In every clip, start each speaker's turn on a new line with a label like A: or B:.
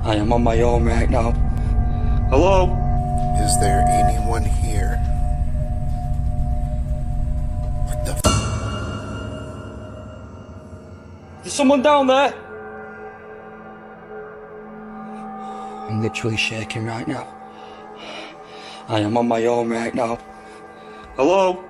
A: I am on my own right now. Hello?
B: Is there anyone here? What the f?
A: There's someone down there? I'm literally shaking right now. I am on my own right now. Hello?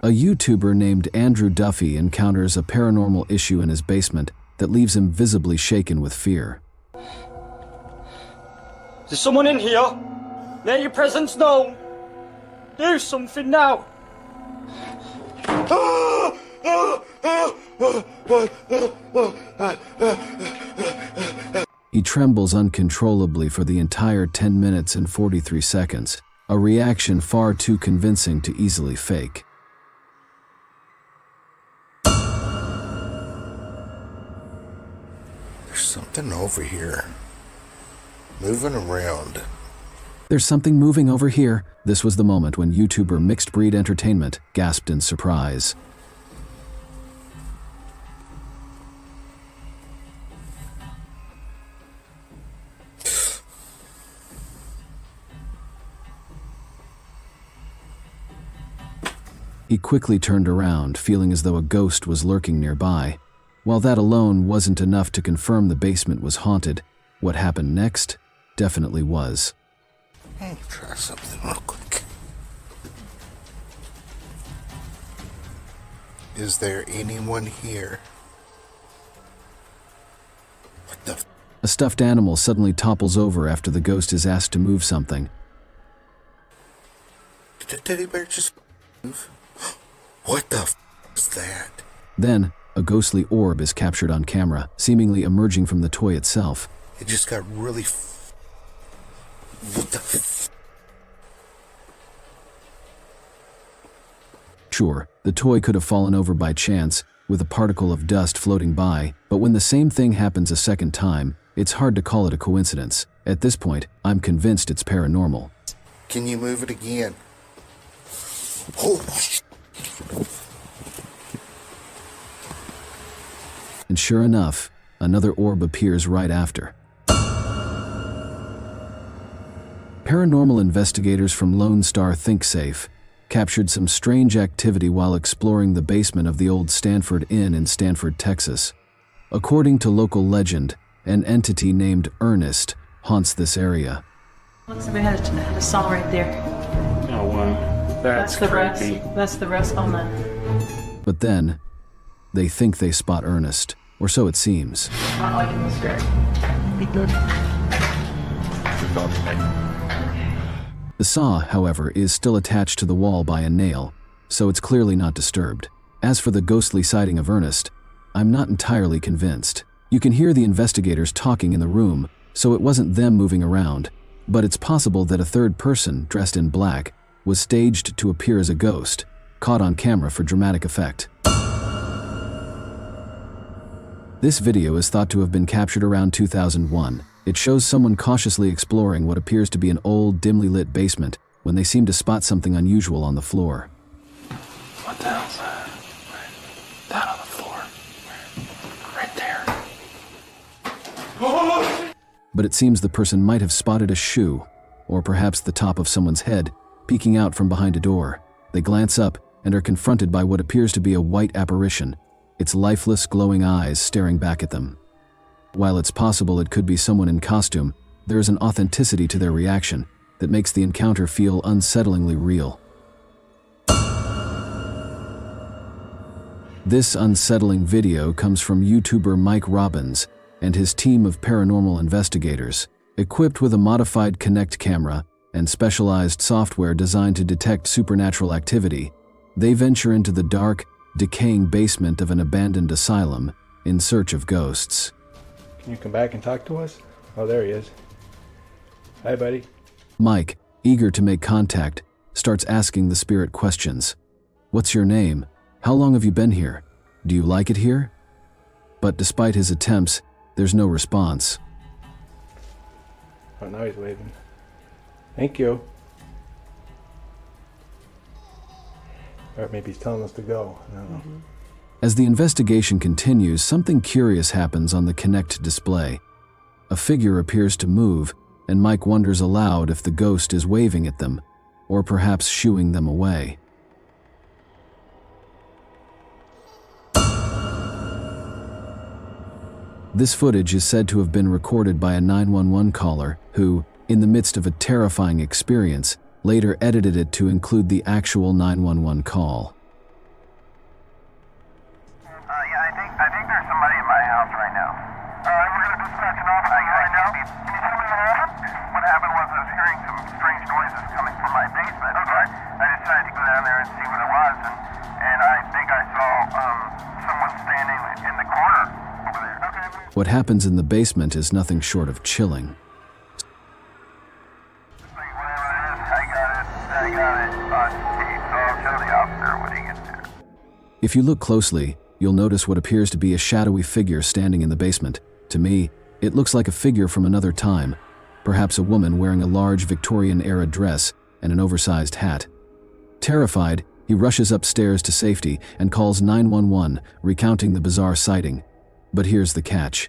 C: A YouTuber named Andrew Duffy encounters a paranormal issue in his basement that leaves him visibly shaken with fear.
A: There's someone in here? Make your presence known. Do something now.
C: He trembles uncontrollably for the entire 10 minutes and 43 seconds, a reaction far too convincing to easily fake.
B: There's something over here. Moving around.
C: There's something moving over here. This was the moment when YouTuber Mixed Breed Entertainment gasped in surprise. He quickly turned around, feeling as though a ghost was lurking nearby. While that alone wasn't enough to confirm the basement was haunted, what happened next definitely was.
B: I'll try something real quick. Is there anyone here? What the f?
C: A stuffed animal suddenly topples over after the ghost is asked to move something.
B: Did the teddy bear just move? What the f is that?
C: Then, a ghostly orb is captured on camera, seemingly emerging from the toy itself.
B: It just got really what the f?
C: Sure, the toy could have fallen over by chance, with a particle of dust floating by, but when the same thing happens a second time, it's hard to call it a coincidence. At this point, I'm convinced it's paranormal.
B: Can you move it again? Oh, shit.
C: And sure enough, another orb appears right after. Paranormal investigators from Lone Star Think Safe captured some strange activity while exploring the basement of the old Stanford Inn in Stanford, Texas. According to local legend, an entity named Ernest haunts this area.
D: Looks like we had a saw right there.
E: Oh wow, that's
D: the
E: creepy.
D: rest. That's the rest on the.
C: But then, they think they spot Ernest, or so it seems.
D: Not like in the script. Be good.
C: The saw, however, is still attached to the wall by a nail, so it's clearly not disturbed. As for the ghostly sighting of Ernest, I'm not entirely convinced. You can hear the investigators talking in the room, so it wasn't them moving around, but it's possible that a third person, dressed in black, was staged to appear as a ghost, caught on camera for dramatic effect. This video is thought to have been captured around 2001. It shows someone cautiously exploring what appears to be an old, dimly lit basement when they seem to spot something unusual on the floor.
E: What the hell's that? That on the floor. Right there.
C: But it seems the person might have spotted a shoe, or perhaps the top of someone's head, peeking out from behind a door. They glance up and are confronted by what appears to be a white apparition, its lifeless, glowing eyes staring back at them. While it's possible it could be someone in costume, there is an authenticity to their reaction that makes the encounter feel unsettlingly real. This unsettling video comes from YouTuber Mike Robbins and his team of paranormal investigators. Equipped with a modified Kinect camera and specialized software designed to detect supernatural activity, they venture into the dark, decaying basement of an abandoned asylum in search of ghosts.
F: Can you come back and talk to us? Oh, there he is. Hi, buddy.
C: Mike, eager to make contact, starts asking the spirit questions. What's your name? How long have you been here? Do you like it here? But despite his attempts, there's no response.
F: Oh, now he's waving. Thank you. Or maybe he's telling us to go. I don't know.
C: As the investigation continues, something curious happens on the Kinect display. A figure appears to move, and Mike wonders aloud if the ghost is waving at them, or perhaps shooing them away. This footage is said to have been recorded by a 911 caller who, in the midst of a terrifying experience, later edited it to include the actual 911 call.
G: I think there's somebody in my house right now. We're going to dispatch an officer right now. Can you tell me what happened? What happened was I was hearing some strange noises coming from my basement. Okay. I decided to go down there and see what it was, and I think I saw someone standing in the corner over there. Okay.
C: What happens in the basement is nothing short of chilling.
G: Whatever it is, I got it on tape, so I'll show the officer when he gets there.
C: If you look closely, you'll notice what appears to be a shadowy figure standing in the basement. To me, it looks like a figure from another time, perhaps a woman wearing a large Victorian-era dress and an oversized hat. Terrified, he rushes upstairs to safety and calls 911, recounting the bizarre sighting. But here's the catch.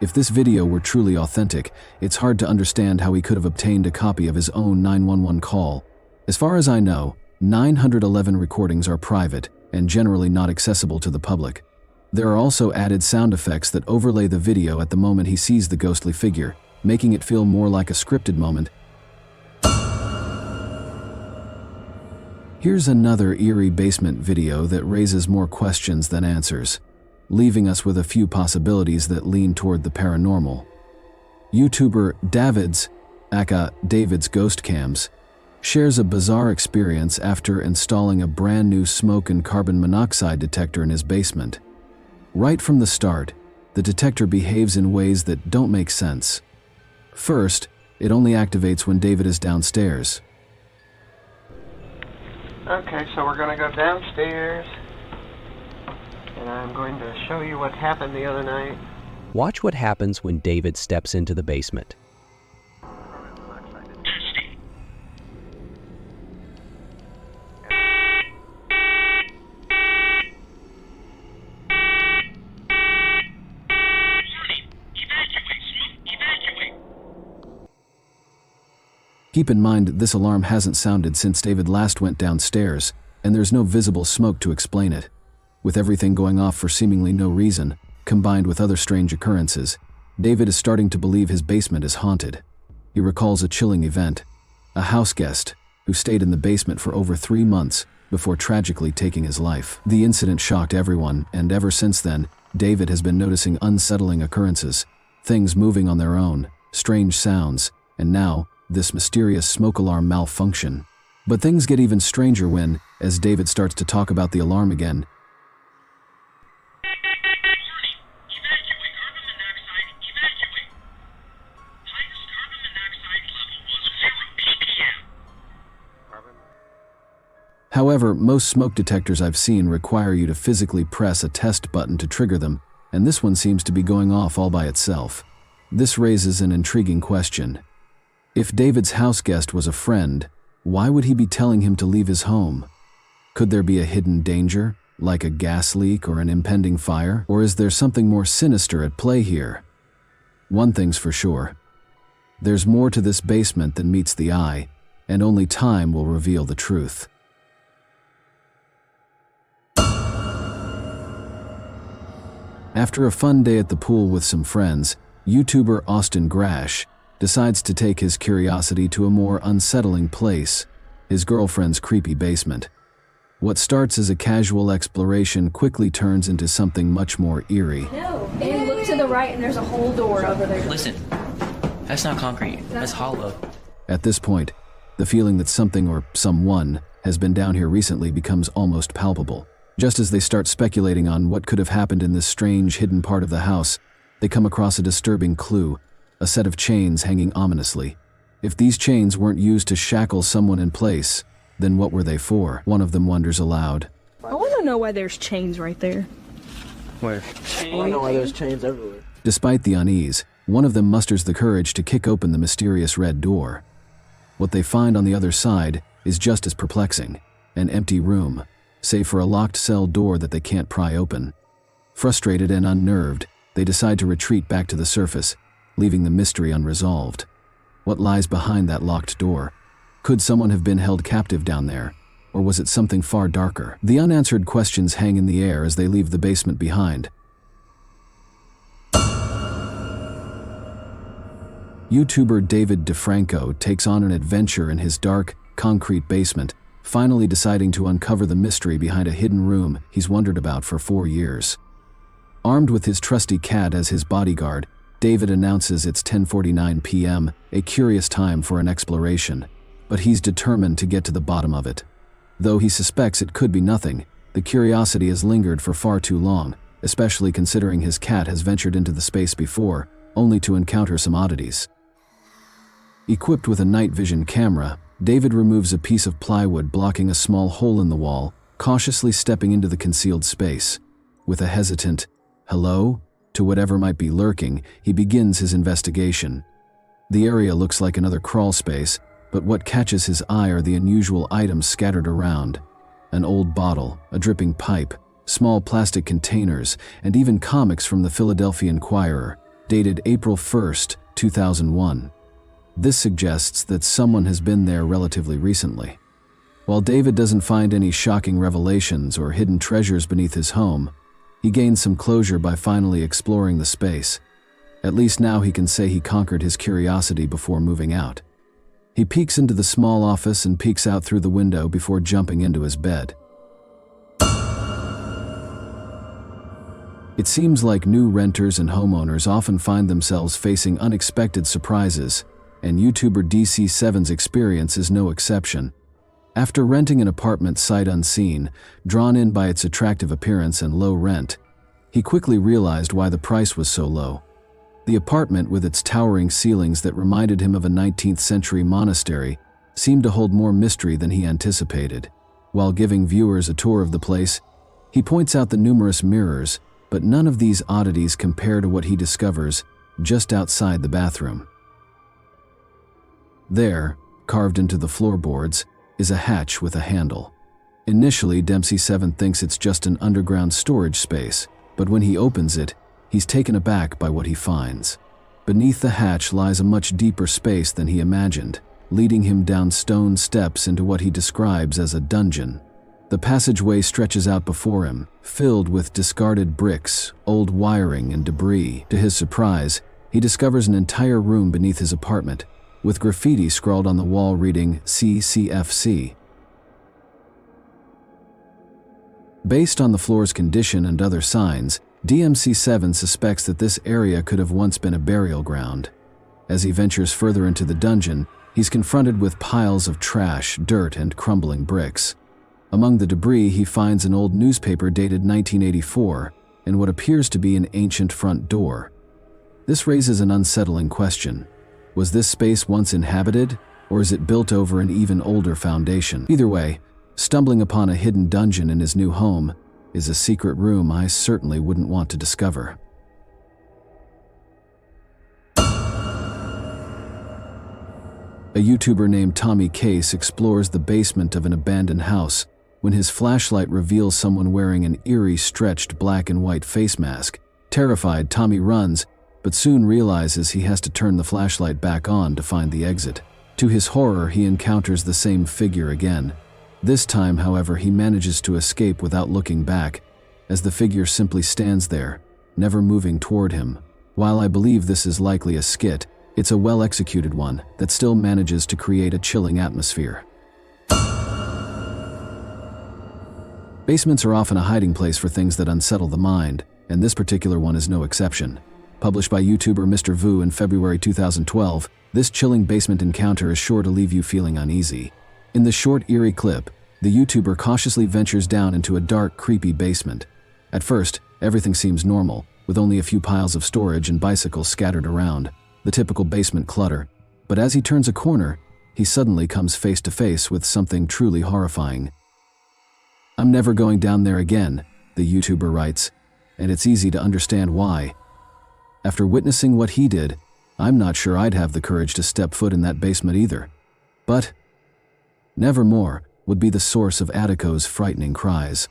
C: If this video were truly authentic, it's hard to understand how he could have obtained a copy of his own 911 call. As far as I know, 911 recordings are private and generally not accessible to the public. There are also added sound effects that overlay the video at the moment he sees the ghostly figure, making it feel more like a scripted moment. Here's another eerie basement video that raises more questions than answers, leaving us with a few possibilities that lean toward the paranormal. YouTuber David's, aka David's Ghost Cams, shares a bizarre experience after installing a brand new smoke and carbon monoxide detector in his basement. Right from the start, the detector behaves in ways that don't make sense. First, it only activates when David is downstairs.
H: Okay, so we're going to go downstairs, and I'm going to show you what happened the other night.
I: Watch what happens when David steps into the basement.
C: Keep in mind this alarm hasn't sounded since David last went downstairs, and there's no visible smoke to explain it. With everything going off for seemingly no reason, combined with other strange occurrences, David is starting to believe his basement is haunted. He recalls a chilling event, a house guest who stayed in the basement for over 3 months before tragically taking his life. The incident shocked everyone, and ever since then, David has been noticing unsettling occurrences, things moving on their own, strange sounds, and now, this mysterious smoke alarm malfunction. But things get even stranger when, as David starts to talk about the alarm again, However, most smoke detectors I've seen require you to physically press a test button to trigger them, and this one seems to be going off all by itself. This raises an intriguing question. If David's house guest was a friend, why would he be telling him to leave his home? Could there be a hidden danger, like a gas leak or an impending fire? Or is there something more sinister at play here? One thing's for sure. There's more to this basement than meets the eye, and only time will reveal the truth. After a fun day at the pool with some friends, YouTuber Austin Grash decides to take his curiosity to a more unsettling place, his girlfriend's creepy basement. What starts as a casual exploration quickly turns into something much more eerie.
J: No, and look to the right and there's a whole door over there.
K: Listen, that's not concrete, that's hollow.
C: At this point, the feeling that something or someone has been down here recently becomes almost palpable. Just as they start speculating on what could have happened in this strange hidden part of the house, they come across a disturbing clue, a set of chains hanging ominously. If these chains weren't used to shackle someone in place, then what were they for? One of them wonders aloud.
J: I want to know why there's chains right there.
F: Where? I want to know why there's chains everywhere.
C: Despite the unease, one of them musters the courage to kick open the mysterious red door. What they find on the other side is just as perplexing. An empty room, save for a locked cell door that they can't pry open. Frustrated and unnerved, they decide to retreat back to the surface, leaving the mystery unresolved. What lies behind that locked door? Could someone have been held captive down there? Or was it something far darker? The unanswered questions hang in the air as they leave the basement behind. YouTuber David DeFranco takes on an adventure in his dark, concrete basement, finally deciding to uncover the mystery behind a hidden room he's wondered about for 4 years. Armed with his trusty cat as his bodyguard, David announces it's 10:49 p.m., a curious time for an exploration, but he's determined to get to the bottom of it. Though he suspects it could be nothing, the curiosity has lingered for far too long, especially considering his cat has ventured into the space before, only to encounter some oddities. Equipped with a night vision camera, David removes a piece of plywood blocking a small hole in the wall, cautiously stepping into the concealed space. With a hesitant, "Hello?" to whatever might be lurking, he begins his investigation. The area looks like another crawl space, but what catches his eye are the unusual items scattered around. An old bottle, a dripping pipe, small plastic containers, and even comics from the Philadelphia Inquirer, dated April 1st, 2001. This suggests that someone has been there relatively recently. While David doesn't find any shocking revelations or hidden treasures beneath his home, he gains some closure by finally exploring the space. At least now he can say he conquered his curiosity before moving out. He peeks into the small office and peeks out through the window before jumping into his bed. It seems like new renters and homeowners often find themselves facing unexpected surprises, and YouTuber DC7's experience is no exception. After renting an apartment sight unseen, drawn in by its attractive appearance and low rent, he quickly realized why the price was so low. The apartment, with its towering ceilings that reminded him of a 19th century monastery, seemed to hold more mystery than he anticipated. While giving viewers a tour of the place, he points out the numerous mirrors, but none of these oddities compare to what he discovers just outside the bathroom. There, carved into the floorboards, is a hatch with a handle. Initially, Dempsey7 thinks it's just an underground storage space, but when he opens it, he's taken aback by what he finds. Beneath the hatch lies a much deeper space than he imagined, leading him down stone steps into what he describes as a dungeon. The passageway stretches out before him, filled with discarded bricks, old wiring, and debris. To his surprise, he discovers an entire room beneath his apartment, with graffiti scrawled on the wall reading CCFC. Based on the floor's condition and other signs, DMC7 suspects that this area could have once been a burial ground. As he ventures further into the dungeon, he's confronted with piles of trash, dirt, and crumbling bricks. Among the debris, he finds an old newspaper dated 1984 and what appears to be an ancient front door. This raises an unsettling question. Was this space once inhabited, or is it built over an even older foundation? Either way, stumbling upon a hidden dungeon in his new home is a secret room I certainly wouldn't want to discover. A YouTuber named Tommy Case explores the basement of an abandoned house when his flashlight reveals someone wearing an eerie, stretched black and white face mask. Terrified, Tommy runs, but soon realizes he has to turn the flashlight back on to find the exit. To his horror, he encounters the same figure again. This time, however, he manages to escape without looking back, as the figure simply stands there, never moving toward him. While I believe this is likely a skit, it's a well-executed one that still manages to create a chilling atmosphere. Basements are often a hiding place for things that unsettle the mind, and this particular one is no exception. Published by YouTuber Mr. Vu in February 2012, this chilling basement encounter is sure to leave you feeling uneasy. In the short, eerie clip, the YouTuber cautiously ventures down into a dark, creepy basement. At first, everything seems normal, with only a few piles of storage and bicycles scattered around, the typical basement clutter. But as he turns a corner, he suddenly comes face to face with something truly horrifying. "I'm never going down there again," the YouTuber writes, and it's easy to understand why. After witnessing what he did, I'm not sure I'd have the courage to step foot in that basement either. But nevermore, would be the source of Attico's frightening cries.